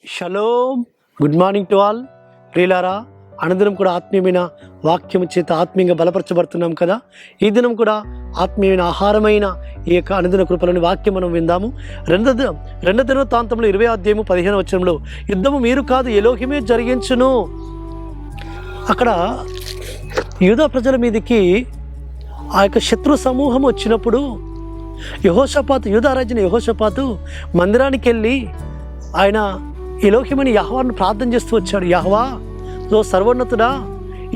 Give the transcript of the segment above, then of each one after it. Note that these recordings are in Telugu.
Shalom. Good morning to all. ప్రియులారా, అనుదినం కూడా ఆత్మీయమైన వాక్యం చేత ఆత్మీయంగా బలపరచబడుతున్నాం కదా. ఈ దినం కూడా ఆత్మీయమైన ఆహారమైన ఈ యొక్క అనుదిన కృపలోని వాక్యం మనం విందాము. రెండో దినవృత్తాంతంలో 20వ అధ్యాయము 15వ వచనంలో, యుద్ధము మీరు కాదు ఎలోహిమే జరిగించును. అక్కడ యూదా ప్రజల మీదకి ఆ యొక్క శత్రు సమూహం వచ్చినప్పుడు యూదా రాజుని యెహోషాపాతు మందిరానికి వెళ్ళి ఆయన ఎలోహిమని యెహోవాను ప్రార్థన చేస్తూ వచ్చాడు. యెహోవా, ఓ సర్వోన్నతుడా,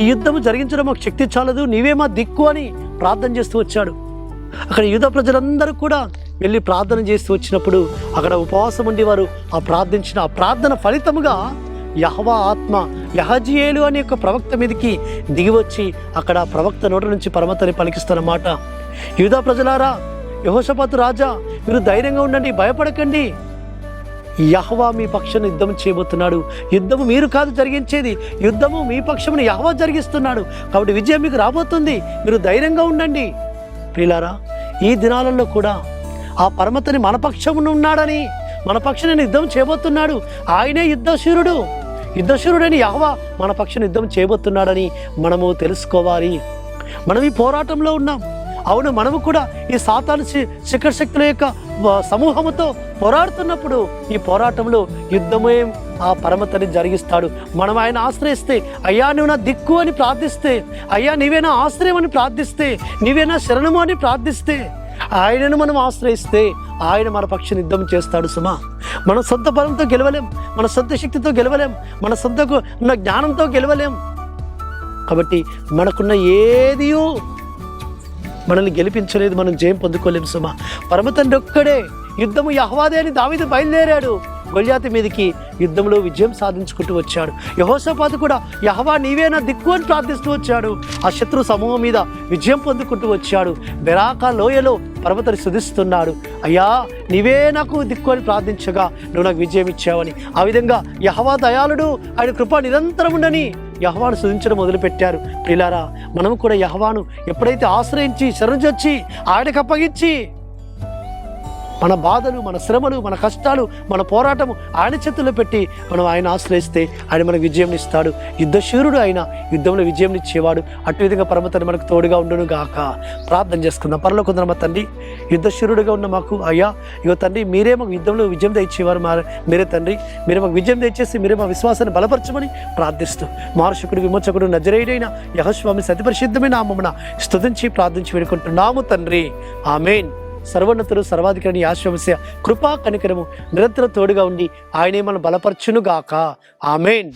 ఈ యుద్ధము జరిగించడం మాకు శక్తి చాలదు, నీవే మా దిక్కు అని ప్రార్థన చేస్తూ వచ్చాడు. అక్కడ యూదా ప్రజలందరూ కూడా వెళ్ళి ప్రార్థన చేస్తూ వచ్చినప్పుడు అక్కడ ఉపవాసం ఉండి వారు ఆ ప్రార్థన ఫలితముగా యెహోవా ఆత్మ యహజీయేలు అనే ఒక ప్రవక్త మీదకి దిగివచ్చి అక్కడ ప్రవక్త నోటి నుంచి పరమతని పలికిస్తున్నమాట. యూదా ప్రజలారా, యెహోషాపాతు రాజా, మీరు ధైర్యంగా ఉండండి, భయపడకండి. యెహోవా మీ పక్షాన యుద్ధం చేయబోతున్నాడు. యుద్ధము మీరు కాదు జరిగించేది, యుద్ధము మీ పక్షమును యెహోవా జరిగిస్తున్నాడు. కాబట్టి విజయం మీకు రాబోతుంది, మీరు ధైర్యంగా ఉండండి. ప్రియులారా, ఈ దినాలలో కూడా ఆ పరమతని మన పక్షమున ఉన్నాడని, మన పక్షాన యుద్ధం చేయబోతున్నాడు. ఆయనే యుద్ధశూరుడని యెహోవా మన పక్షాన యుద్ధం చేయబోతున్నాడని మనము తెలుసుకోవాలి. మనం ఈ పోరాటంలో ఉన్నాం. అవును, మనము కూడా ఈ సాతాను శిఖర శక్తుల యొక్క సమూహముతో పోరాడుతున్నప్పుడు ఈ పోరాటంలో యుద్ధమే ఆ పరమతని జరిగిస్తాడు. మనం ఆయన ఆశ్రయిస్తే, అయ్యా నువ్వు నా దిక్కు అని ప్రార్థిస్తే, అయ్యా నీవే నా ఆశ్రయం అని ప్రార్థిస్తే, నీవే నా శరణము అని ప్రార్థిస్తే, ఆయనను మనం ఆశ్రయిస్తే ఆయన మన పక్షాన యుద్ధం చేస్తాడు. సుమా, మన సొంత బలంతో గెలవలేం, మన సొంత శక్తితో గెలవలేం, మన సొంతకు ఉన్న జ్ఞానంతో గెలవలేం. కాబట్టి మనకున్న ఏదియూ మనల్ని గెలిపించలేదు, మనం జయం పొందుకోలేము. సుమా, పరమతండ్రి ఒక్కడే, యుద్ధము యెహోవాదే అని దావీదు బయలుదేరాడు. గొల్యాతు మీదకి యుద్ధంలో విజయం సాధించుకుంటూ వచ్చాడు. యెహోషాపాతు కూడా యెహోవా నీవే నా దిక్కు అని ప్రార్థిస్తూ వచ్చాడు. ఆ శత్రు సమూహం మీద విజయం పొందుకుంటూ వచ్చాడు. బెరాకా లోయలో పర్వతని స్తుతిస్తున్నాడు. అయ్యా నీవే నాకు దిక్కు అని ప్రార్థించగా నువ్వు నాకు విజయం ఇచ్చావని. ఆ విధంగా యెహోవా దయాళుడు, ఆయన కృప నిరంతరం ఉండని యెహోవాను స్తుతించడం మొదలుపెట్టారు. ప్రియులారా, మనం కూడా యెహోవాను ఎప్పుడైతే ఆశ్రయించి శరణుజొచ్చి ఆయనకు అప్పగించి మన బాధలు, మన శ్రమలు, మన కష్టాలు, మన పోరాటము ఆయన చేతుల్లో పెట్టి మనం ఆయన ఆశ్రయిస్తే ఆయన మనకు విజయం ఇస్తాడు. యుద్ధశూరుడు ఆయన, యుద్ధంలో విజయం ఇచ్చేవాడు. అటు విధంగా పరమతని మనకు తోడుగా ఉండును గాక. ప్రార్థన చేసుకుందాం. పరలోకమున్న మా తండ్రి, యుద్ధశూరుడుగా ఉన్న మాకు అయ్యా, ఇగో తండ్రి, మీరే మాకు యుద్ధంలో విజయం తెచ్చేవారు. మీరే తండ్రి, మీరే మాకు విజయం తెచ్చేసి మీరే మా విశ్వాసాన్ని బలపరచమని ప్రార్థిస్తూ మారుషకుడు విమోచకుడు నజరేయుడైన యెహోవాని అతి పరిశుద్ధమైన నామమున స్తుతించి ప్రార్థించి వేడుకుంటున్నాము తండ్రి. ఆమేన్. సర్వోన్నతుడు సర్వాధికారిని ఆశ్రమస్య కృపా కనికరము నిరంతరం తోడుగా ఉండి ఆయనే మనం బలపరచును గాక. ఆమేన్.